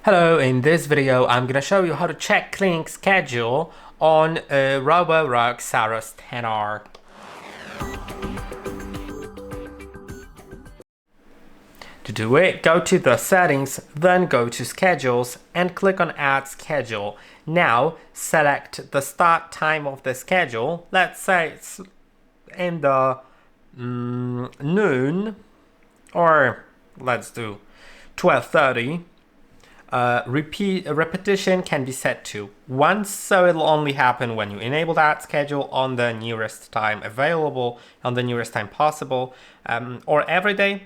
Hello, in this video I'm gonna show you how to check cleaning schedule on a ROBOROCK Saros 10R. To do it, go to the settings, then go to schedules and click on add schedule. Now select the start time of the schedule. Let's say it's in the noon, or let's do 12:30. Repetition can be set to once, so it'll only happen when you enable that schedule on the nearest time available, on the nearest time possible, or every day,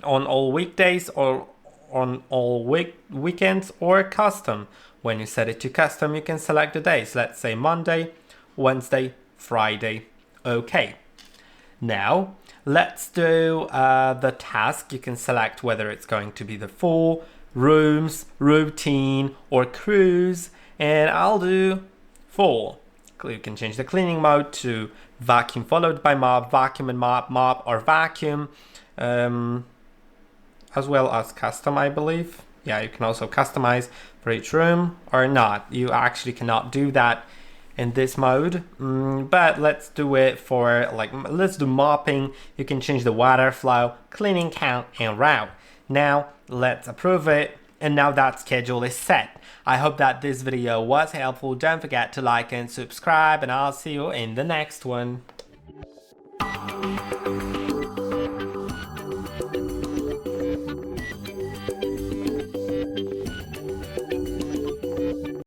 on all weekdays, or on all weekends, or custom. When you set it to custom, you can select the days. Let's say Monday, Wednesday, Friday. Okay. Now let's do the task. You can select whether it's going to be the full, rooms, routine, or cruise, and I'll do full. You can change the cleaning mode to vacuum followed by mop, vacuum and mop, mop or vacuum, as well as custom, I believe. Yeah, you can also customize for each room or not. You actually cannot do that in this mode, but let's do it for let's do mopping. You can change the water flow, cleaning count, and route. Now let's approve it, and now that schedule is set. I hope that this video was helpful. Don't forget to like and subscribe, and I'll see you in the next one.